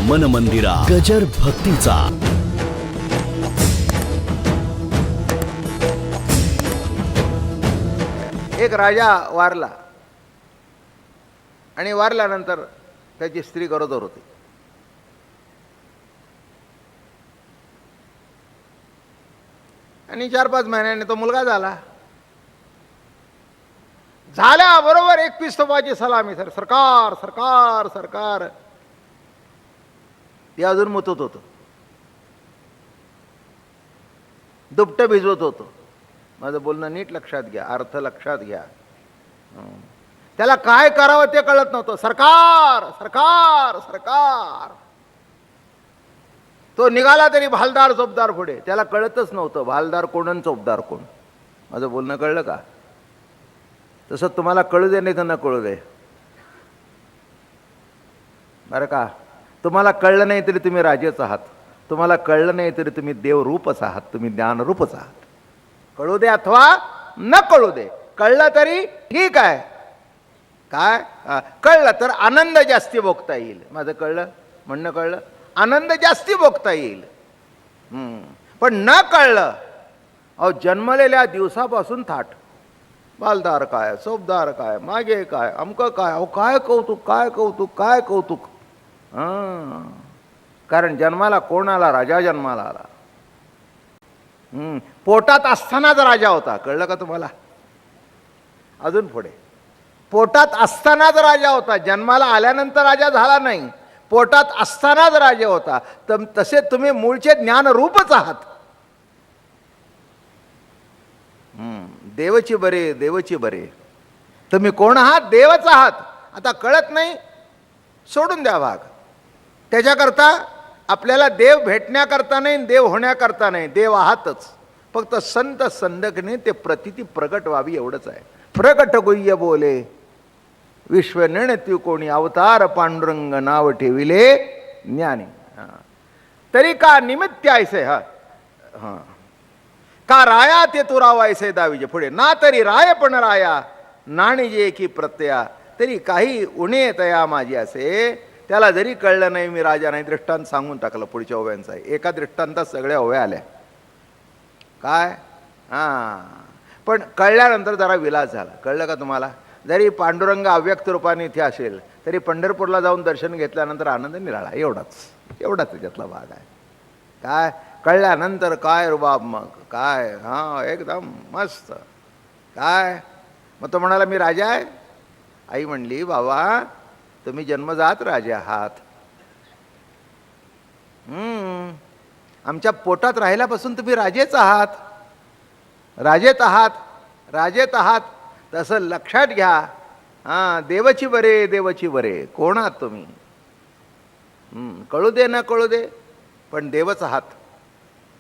मन मंदिरा गजर भक्तीचा. एक राजा वारला आणि वारल्यानंतर त्याची स्त्री गरोदर होती. आणि 4-5 महिन्याने तो मुलगा झाला. झाल्याबरोबर 21 तोफाची सलामी. सरकार सरकार सरकार. ते अजून मुतत होतं, दुपटं भिजवत होतं. माझं बोलणं नीट लक्षात घ्या, अर्थ लक्षात घ्या. त्याला काय करावं ते कळत नव्हतं. सरकार सरकार सरकार. तो निघाला तरी भालदार चोपदार पुढे. त्याला कळतच नव्हतं भालदार कोण आणि चोपदार कोण. माझं बोलणं कळलं का? तसं तुम्हाला कळू दे नाही तर न कळू दे बरं का. तुम्हाला कळलं नाही तरी तुम्ही राजेच आहात. तुम्हाला कळलं नाही तरी तुम्ही देवरूपच आहात. तुम्ही ज्ञानरूपच आहात. कळू दे अथवा न कळू दे. कळलं तरी ठीक आहे. काय कळलं तर आनंद जास्ती भोगता येईल. माझं कळलं म्हणणं कळलं. आनंद जास्ती भोगता येईल. पण न कळलं अहो जन्मलेल्या दिवसापासून थाट. बालदार काय, सोबदार काय, मागे काय, अमकं काय, अहो काय कौतुक काय कौतुक काय कौतुक. कारण जन्माला कोण आला? राजा जन्माला आला. पोटात असतानाच राजा होता. कळलं का तुम्हाला? अजून पुढे पोटात असतानाच राजा होता. जन्माला आल्यानंतर राजा झाला नाही. पोटात असतानाच राजा होता. तसे तुम्ही मूळचे ज्ञानरूपच आहात. देवची बरे देवची बरे. तुम्ही कोण आहात? देवच आहात. आता कळत नाही सोडून द्या भाग. त्याच्याकरता आपल्याला देव भेटण्याकरता नाही, देव होण्याकरता नाही. देव आहातच. फक्त संत संदकने ते प्रतिती प्रगट व्हावी एवढंच आहे. प्रगट गुह्य बोले विश्व निर्णती कोणी अवतार पांडुरंग नाव ठेविले ज्ञानी. तरी का निमित्त ऐसे का राया ते तुरावा ऐसे दावीजे. पुढे ना तरी राय पण राया नाणीजे की प्रत्यया. तरी काही उणे तया माझी असे. त्याला जरी कळलं नाही मी राजा नाही. दृष्टांत सांगून टाकलं पुढच्या ओव्यांचा. एका दृष्टांतात सगळ्या ओव्या आल्या. काय पण कळल्यानंतर जरा विलास झाला. कळलं का तुम्हाला? जरी पांडुरंग अव्यक्त रूपाने इथे असेल तरी पंढरपूरला जाऊन दर्शन घेतल्यानंतर आनंद निराळा. एवढाच त्याच्यातला भाग आहे. काय कळल्यानंतर काय रुबाब मग काय. एकदम मस्त. काय मग तो म्हणाला मी राजा आहे. आई म्हणली बाबा तुम्ही जन्मजात राजे आहात. आमच्या पोटात राहिल्यापासून तुम्ही राजेच आहात. राजेत आहात राजेत आहात. तसं लक्षात घ्या. देवची बरे देवची बरे. कोण आहात तुम्ही? कळू दे न कळू दे पण देवच आहात.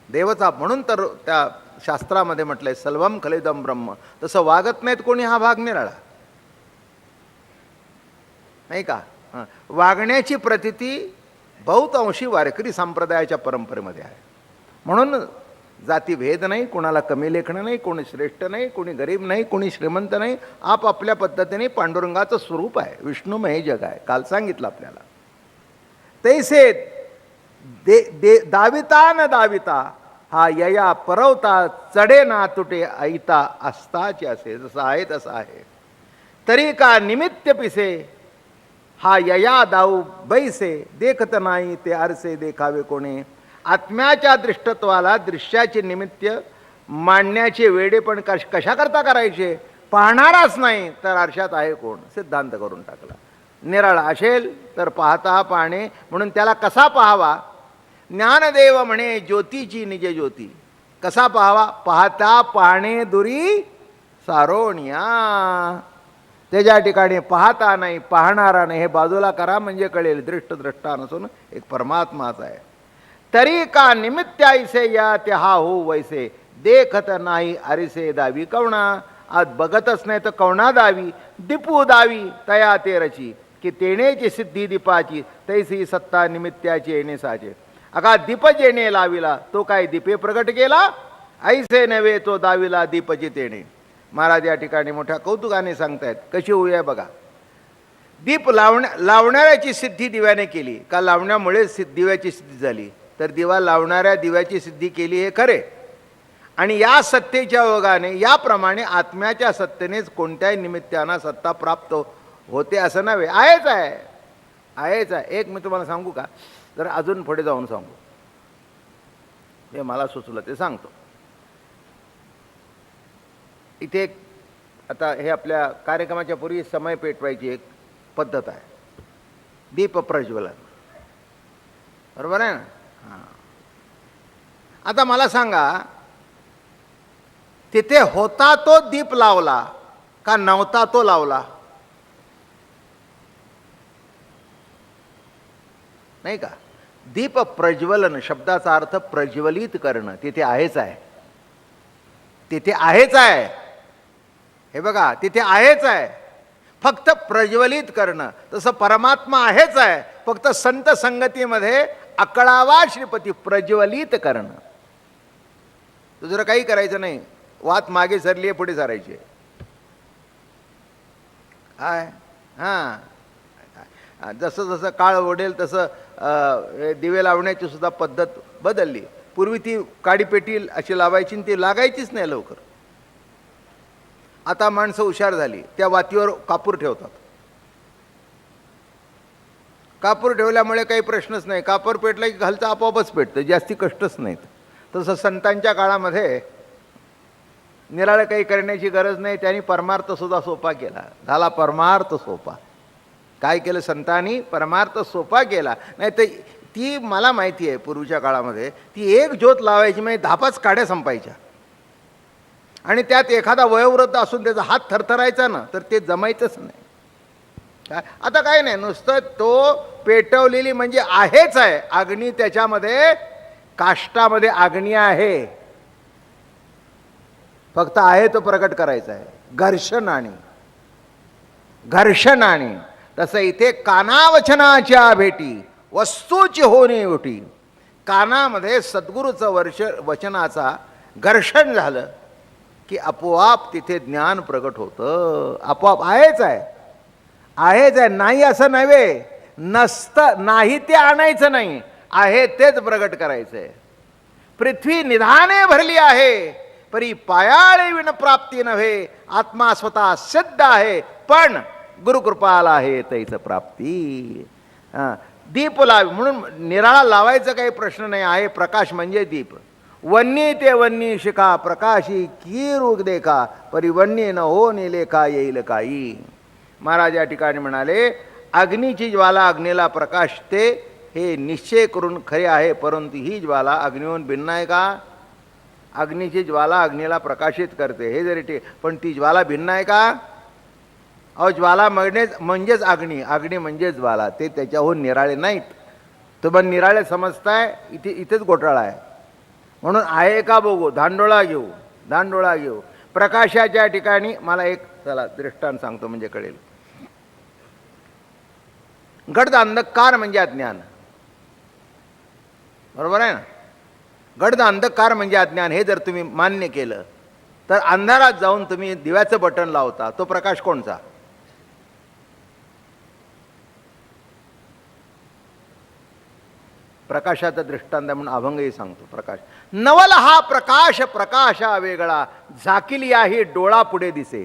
देवच आहात. म्हणून तर त्या शास्त्रामध्ये म्हटलंय सल्वम खलिदम ब्रह्म. तसं वागत नाहीत कोणी. हा भाग निराळा नाही का. वागण्याची प्रतिती बहुतांशी वारकरी संप्रदायाच्या परंपरेमध्ये आहे. म्हणून जातीभेद नाही, कोणाला कमी लेखणं नाही, कोणी श्रेष्ठ नाही, कोणी गरीब नाही, कोणी श्रीमंत नाही. आपापल्या पद्धतीने पांडुरंगाचं स्वरूप आहे. विष्णुमय जग आहे. काल सांगितलं आपल्याला. तैसे दाविता न दाविता हा यया परवता चढे ना तुटे ऐता असताचे असे. जसं आहे तसं आहे. तरी का निमित्त पिसे हा यया दाऊ बैसे. देखत नाही ते आरसे देखावे कोणे. आत्म्याच्या दृष्टत्वाला दृश्याचे निमित्त मांडण्याचे वेडे पण कशाकरता करायचे? पाहणाराच नाही तर आरशात आहे कोण. सिद्धांत करून टाकला. निराळा असेल तर पाहता पाहणे. म्हणून त्याला कसा पाहावा? ज्ञानदेव म्हणे ज्योतीची निज ज्योती. कसा पाहावा? पाहता पाहणे दुरी सारोणिया. त्याच्या ठिकाणी पाहता नाही पाहणारा नाही हे बाजूला करा म्हणजे कळेल. दृष्टा नसून एक परमात्माच आहे. तरी का निमित्त ऐसे या ते हा हो वैसे. देखत नाही अरिसे दावी कवणा. आज बघतच नाही तर कवणा दावी. दीपू दावी तया ते रची की तेणेची सिद्धी दीपाची. तैसी सत्ता निमित्ताची येणे साचे. अगा दीप जेणे लाविला तो काय दीपे प्रगट केला. ऐसे नव्हे तो दाविला दीपची तेणे. महाराज या ठिकाणी मोठ्या कौतुकाने सांगतायत. कशी होऊया बघा. दीप लावणाऱ्याची सिद्धी दिव्याने केली का लावण्यामुळे दिव्याची सिद्धी झाली, तर दिवा लावणाऱ्या दिव्याची सिद्धी केली हे खरे. आणि या सत्तेच्या ओघाने याप्रमाणे आत्म्याच्या सत्तेनेच कोणत्याही निमित्तानं सत्ता प्राप्त होते असं नव्हे. आहेच आहे, आहेच आहे. एक मी तुम्हाला सांगू का, जर अजून पुढे जाऊन सांगू, हे मला सुचलं ते सांगतो. इथे आता हे आपल्या कार्यक्रमाच्या पूर्वी समय पेटवायची एक पद्धत आहे, दीप प्रज्वलन. बरोबर आहे ना? हां. आता मला सांगा, तिथे होता तो दीप लावला का नव्हता तो लावला? नाही का? दीप प्रज्वलन शब्दाचा अर्थ प्रज्वलित करणं. तिथे आहेच आहे, तिथे आहेच आहे. हे बघा, तिथे आहेच आहे, फक्त प्रज्वलित करणं. तसं परमात्मा आहेच आहे, फक्त संत संगतीमध्ये अकळावा श्रीपती प्रज्वलित करणं. दुसरं काही करायचं नाही. वात मागे सरली आहे, पुढे सारायची आहे. हां, जसं जसं काळ ओढेल तसं दिवे लावण्याची सुद्धा पद्धत बदलली. पूर्वी ती काडीपेटी अशी लावायची आणि ती लागायचीच नाही लवकर. आता माणसं हुशार झाली, त्या वातीवर कापूर ठेवतात. कापूर ठेवल्यामुळे काही प्रश्नच नाही. कापूर पेटला की खालचं आपोआपच पेटतं, जास्ती कष्टच नाहीत. तसं संतांच्या काळामध्ये निराळं काही करण्याची गरज नाही. त्यांनी परमार्थसुद्धा सोपा केला. झाला परमार्थ सोपा. काय केलं संतांनी? परमार्थ सोपा केला. नाही तर ती मला माहिती आहे, पूर्वीच्या काळामध्ये ती एक ज्योत लावायची म्हणजे 10-5 काड्या संपायच्या. आणि त्यात एखादा वयोवृद्ध असून त्याचा हात थरथरायचा ना, तर ते जमायचंच नाही. काय आता काय नाही, नुसतं तो पेटवलेली म्हणजे आहेच आहे अग्नी. त्याच्यामध्ये काष्टामध्ये अग्नी आहे, फक्त आहे तो प्रकट करायचा आहे. घर्षणाने तसं इथे कानावचनाच्या भेटी वस्तूची होणे ओटी. कानामध्ये सद्गुरूचं वचनाचा घर्षण झालं की आपोआप तिथे ज्ञान प्रगट होतं. आपोआप आहेच आहे, आहेच आहे. नाही असं नव्हे, नसतं नाही ते आणायचं नाही, आहे तेच प्रगट करायचं आहे. पृथ्वी निधाने भरली आहे, परी पायाळे विण प्राप्ती नव्हे. आत्मा स्वतः सिद्ध आहे, पण गुरुकृपाला आहे तैच प्राप्ती. दीप लाव म्हणून निराळा लावायचा काही प्रश्न नाही. आहे प्रकाश म्हणजे दीप. वन्नी ते वन्नी शिका, प्रकाशी की रूप देखा, परी वन्नी न हो लेखा येईल काही. महाराज या ठिकाणी म्हणाले, अग्नीची ज्वाला अग्नीला प्रकाशते हे निश्चय करून खरे आहे, परंतु ही ज्वाला अग्नीहून भिन्न आहे का? अग्नीची ज्वाला अग्नीला प्रकाशित करते हे जरी ठीक, पण ती ज्वाला भिन्न आहे का? अहो, ज्वाला म्हणजेच अग्नी, अग्नी म्हणजेच ज्वाला. ते त्याच्याहून निराळे नाहीत. तुम्ही निराळे समजताय, इथेच घोटाळा आहे. म्हणून आहे का बघू, धांडोळा घेऊ. प्रकाशाच्या ठिकाणी मला एक चला दृष्टांत सांगतो म्हणजे कळेल. गडद अंधकार म्हणजे अज्ञान. बरोबर आहे ना? गडद अंधकार म्हणजे अज्ञान. हे जर तुम्ही मान्य केलं तर अंधारात जाऊन तुम्ही दिव्याचं बटन लावता, तो प्रकाश कोणचा? प्रकाशाचा दृष्टांत म्हणून अभंगही सांगतो. प्रकाश नवल हा प्रकाश, प्रकाशा वेगळा, झाकिली आहे डोळा पुढे दिसे.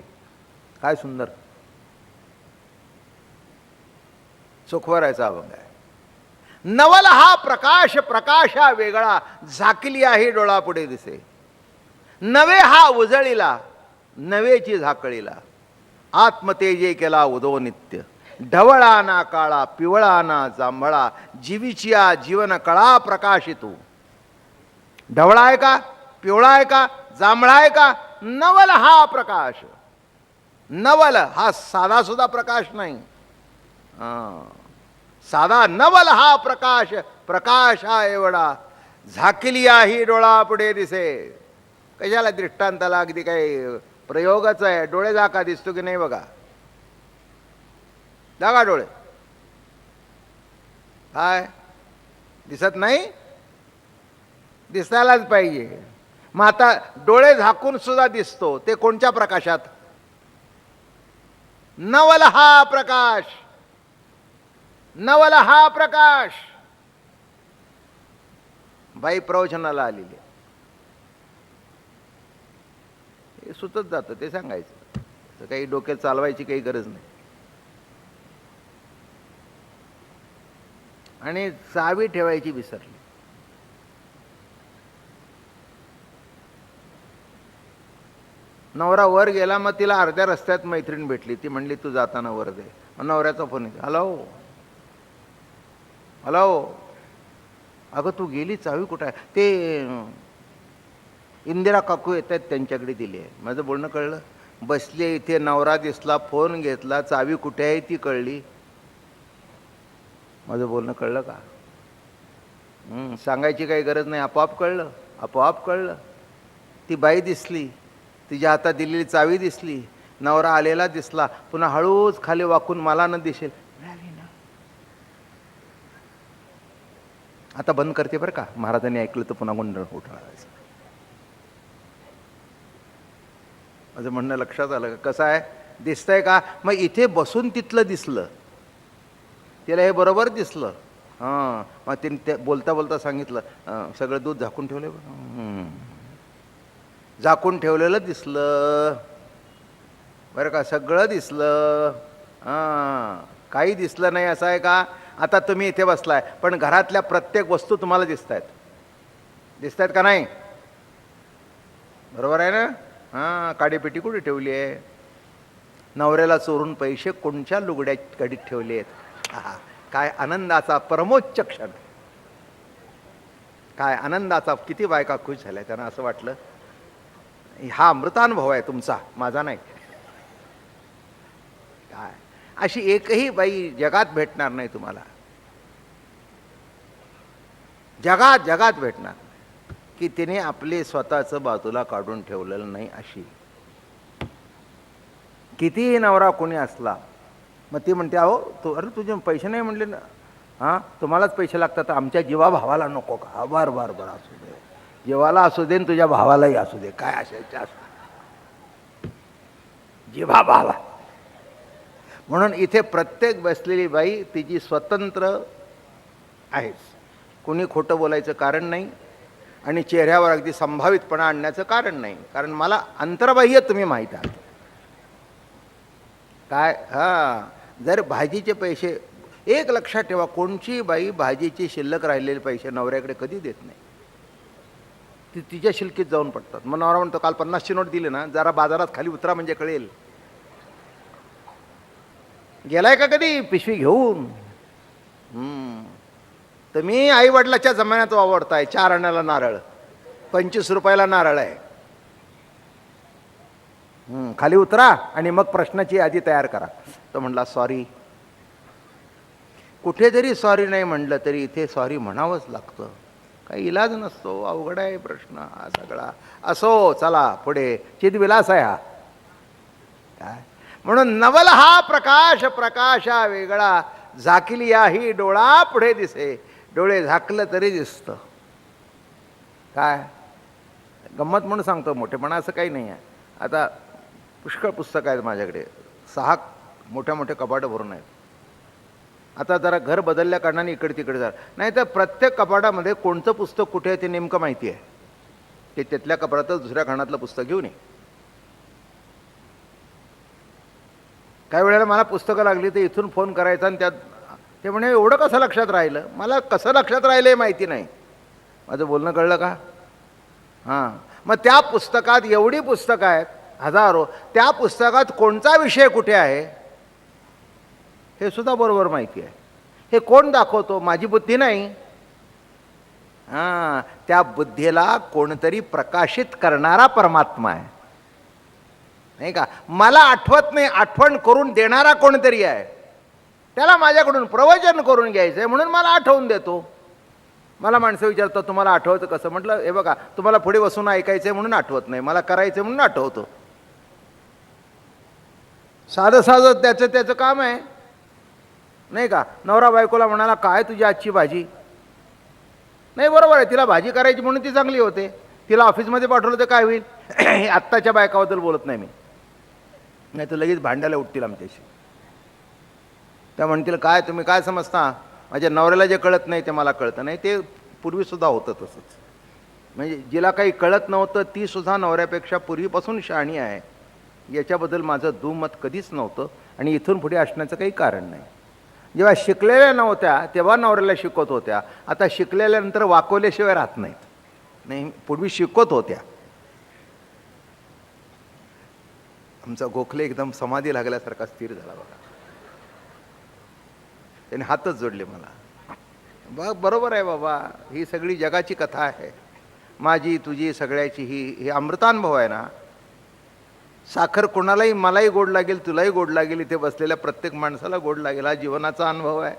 काय सुंदर सुखवरायचा अभंग आहे. नवल हा प्रकाश, प्रकाशा वेगळा, झाकिली आहे डोळा पुढे दिसे. नवे हा उजळीला, नवेची झाकळीला, आत्मतेजे केला उदो नित्य. ढवळा ना काळा, पिवळा ना जांभळा, जीवीचिया जीवन कळा प्रकाशितू. ढवळा आहे का? पिवळा आहे का? जांभळा आहे का? नवल हा प्रकाश. नवल हा साधा सुद्धा प्रकाश नाही. साधा नवल हा प्रकाश, प्रकाश हा एवढा, झाकिलिया ही डोळा पुढे दिसे. कशाला दृष्टांताला? अगदी काही प्रयोगच आहे. डोळे झाका, दिसतो की नाही बघा. जागा डोळे. काय दिसत नाही? दिसायलाच पाहिजे. मग आता डोळे झाकून सुद्धा दिसतो, ते कोणत्या प्रकाशात? नवल हा प्रकाश. नवल हा प्रकाश. बाई प्रवचनाला आलेली, हे सुचत जातं, ते सांगायचं. तर काही डोक्यात चालवायची काही गरज नाही. आणि चावी ठेवायची विसरली. नवरा वर गेला, मग तिला अर्ध्या रस्त्यात मैत्रीण भेटली. ती म्हणली तू जाताना वर दे. मग नवऱ्याचा फोन येतो, हॅलो हॅलो, अगं तू गेली, चावी कुठं आहे? ते इंदिरा काकू येत आहेत, त्यांच्याकडे दिली आहे. माझं बोलणं कळलं? बसले इथे, नवरा दिसला, फोन घेतला, चावी कुठे आहे ती कळली. माझं बोलणं कळलं का? सांगायची काही गरज नाही, आपोआप कळलं, आपोआप कळलं. ती बाई दिसली, तिच्या हातात दिलेली चावी दिसली, नवरा आलेला दिसला, पुन्हा हळूच खाली वाकून मला न दिसेल मिळाली ना. आता बंद करते बरं का, महाराजांनी ऐकलं तर पुन्हा गोंधळ उठवायचा. माझं म्हणणं लक्षात आलं का? कसं आहे, दिसतंय का? मग इथे बसून तिथलं दिसलं, तिला हे बरोबर दिसलं. हां, मग तिने ते बोलता बोलता सांगितलं, सगळं दूध झाकून ठेवलं. झाकून ठेवलेलं दिसलं बरं का, सगळं दिसलं. हां, काही दिसलं नाही असं आहे का? आता तुम्ही इथे बसलाय, पण घरातल्या प्रत्येक वस्तू तुम्हाला दिसत आहेत का नाही? बरोबर आहे ना? हां, काडीपेटी कुठे ठेवली आहे? नवऱ्याला चोरून पैसे कोणच्या लुगड्या कडीत ठेवले आहेत? काय आनंदाचा परमोच्च क्षण, काय आनंदाचा. किती बायका खुश झाल्या, त्यांना असं वाटलं हा अमृतानुभव आहे तुमचा, माझा नाही. काय अशी एकही बाई जगात भेटणार नाही तुम्हाला, जगात भेटणार की तिने आपले स्वतःचं बाजूला काढून ठेवलेलं नाही. अशी कितीही नवरा कोणी असला, मग ती म्हणते अहो अरे तुझे पैसे नाही म्हणले ना, हां तुम्हालाच पैसे लागतात, आमच्या जीवा भावाला नको का? बरं बरं बरं, असू दे, जीवाला असू दे, तुझ्या भावालाही असू दे, काय असायचं असू, जीवा भावा. म्हणून इथे प्रत्येक बसलेली बाई तिची स्वतंत्र आहेच. कुणी खोटं बोलायचं कारण नाही आणि चेहऱ्यावर अगदी संभावितपणा आणण्याचं कारण नाही, कारण मला अंतर्बाह्य तुम्ही माहीत आहात. काय जर भाजीचे पैसे, एक लक्षात ठेवा, कोणची बाई भाजीची शिल्लक राहिलेले पैसे नवऱ्याकडे कधी देत नाही. ती तिच्या शिल्कीत जाऊन पडतात. मग नवरा म्हणतो काल 50ची नोट दिली ना, जरा बाजारात खाली उतरा म्हणजे कळेल. गेलाय का कधी पिशवी घेऊन? तुम्ही आई वडिलाच्या जमान्यात वावरताय. 4 आण्याला नारळ, 25 रुपयाला नारळ आहे. खाली उतरा आणि मग प्रश्नाची यादी तयार करा. तो म्हणला सॉरी. कुठे जरी सॉरी नाही म्हणलं तरी इथे सॉरी म्हणावंच लागतं, काही इलाज नसतो. अवघड आहे प्रश्न हा सगळा. असो, चला पुढे. चिदविलास आहे हा काय. म्हणून नवल हा प्रकाश, प्रकाशा वेगळा, झाकिली याही डोळा पुढे दिसे. डोळे झाकलं तरी दिसतं. काय गंमत म्हणून सांगतो, मोठेपणा असं काही नाही आहे. आता पुष्कळ पुस्तकं आहेत माझ्याकडे, 6 मोठ्या मोठ्या कपाटं भरून आहेत. आता जरा घर बदलल्या कारणाने इकडे तिकडे जा, नाही तर प्रत्येक कपाटामध्ये कोणतं पुस्तक कुठे आहे ते नेमकं माहिती आहे. ते तिथल्या कपाटातच दुसऱ्या खणातलं पुस्तक घेऊन ये. काही वेळेला मला पुस्तकं लागली तर इथून फोन करायचा आणि त्यात ते म्हणे एवढं कसं लक्षात राहिलं? मला कसं लक्षात राहिलं हे माहिती नाही. माझं बोलणं कळलं का? हां, मग त्या पुस्तकात एवढी पुस्तकं आहेत, हजारो, त्या पुस्तकात कोणता विषय कुठे आहे हे सुद्धा बरोबर माहिती आहे. हे कोण दाखवतो? माझी बुद्धी नाही. हां, त्या बुद्धीला कोणतरी प्रकाशित करणारा परमात्मा आहे, नाही का? मला आठवत नाही, आठवण करून देणारा कोणतरी आहे. त्याला माझ्याकडून प्रवचन करून घ्यायचं आहे म्हणून मला आठवून देतो. मला माणसं विचारतात तुम्हाला आठवतं कसं? म्हटलं हे बघा, तुम्हाला पुढे बसून ऐकायचं आहे म्हणून आठवत नाही, मला करायचं म्हणून आठवतो. साधं साधं त्याचं काम आहे, नाही का? नवरा बायकोला म्हणाला काय तुझी आजची भाजी नाही, बरोबर आहे, तिला भाजी करायची म्हणून ती चांगली होते. तिला ऑफिसमध्ये पाठवलं तर काय होईल? आत्ताच्या बायकाबद्दल बोलत नाही मी, नाही तर लगेच भांड्याला उठतील आमच्याशी. त्या म्हणतील काय तुम्ही काय समजता, माझ्या नवऱ्याला जे कळत नाही ते मला कळतं नाही. ते पूर्वीसुद्धा होतं तसंच. म्हणजे जिला काही कळत नव्हतं तीसुद्धा नवऱ्यापेक्षा पूर्वीपासून शहाणी आहे, याच्याबद्दल माझं दुमत कधीच नव्हतं आणि इथून पुढे असण्याचं काही कारण नाही. जेव्हा शिकलेल्या नव्हत्या तेव्हा नवऱ्याला शिकवत होत्या, आता शिकलेल्यानंतर वाकवल्याशिवाय राहत नाहीत. नाही, पूर्वी शिकवत होत्या. आमचा गोखले एकदम समाधी लागल्यासारखा स्थिर झाला बघा. त्याने हातच जोडले मला. बरोबर आहे बाबा, ही सगळी जगाची कथा आहे, माझी तुझी सगळ्याची. ही अमृतानुभव आहे ना. साखर कोणालाही, मलाही गोड लागेल, तुलाही गोड लागेल, इथे बसलेल्या प्रत्येक माणसाला गोड लागेल. हा जीवनाचा अनुभव आहे.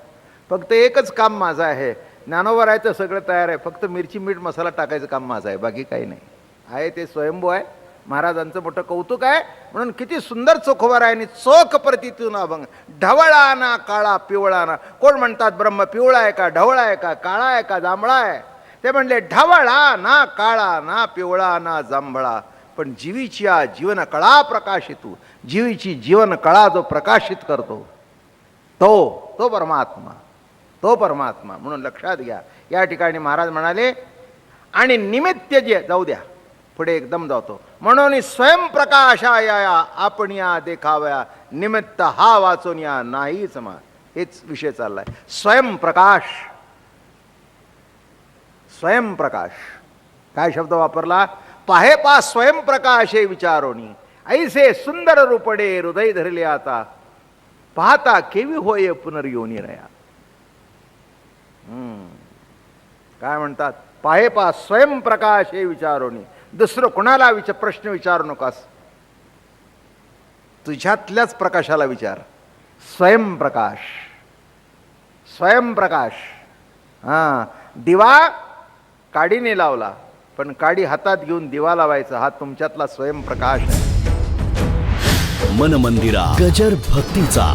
फक्त एकच काम माझं आहे, ज्ञानोबा राहायचं सगळं तयार आहे, फक्त मिरची मीठ मसाला टाकायचं काम माझं आहे, बाकी काही नाही. आहे ते स्वयंभू आहे. महाराजांचं मोठं कौतुक आहे. म्हणून किती सुंदर चोखवर आहे. आणि चोख प्रतितून अभंग. ढवळा ना काळा पिवळा ना. कोण म्हणतात ब्रह्म पिवळा आहे का, ढवळा आहे का, काळा आहे का, जांभळा आहे? ते म्हणले ढवळा ना काळा ना पिवळा ना जांभळा, पण जीवीची जीवन कळा प्रकाशितू. जीवीची जीवन कळा जो प्रकाशित करतो तो परमात्मा, तो परमात्मा. म्हणून लक्षात घ्या. या ठिकाणी महाराज म्हणाले आणि निमित्त जे, जाऊ द्या पुढे एकदम जातो. म्हणून स्वयंप्रकाशाया आपण या देखाव्या, निमित्त हा वाचून या नाहीच मा. हेच विषय चाललाय. स्वयंप्रकाश, स्वयंप्रकाश. काय शब्द वापरला? पाहे पा स्वयंप्रकाशे विचारोनी, ऐसे सुंदर रूपडे हृदय धरले आता, पाहता केवी होय पुनर्योनी रया. काय म्हणतात? पाहे पा स्वयंप्रकाश हे विचारोनी. दुसरं कोणाला प्रश्न विचारू नकास, तुझ्यातल्याच प्रकाशाला विचार. स्वयंप्रकाश, स्वयंप्रकाश. दिवा काडीने लावला, पण काडी हातात घेऊन दिवा लावायचा, हा तुमच्यातला स्वयंप्रकाश आहे. मन मंदिरा गजर भक्तीचा.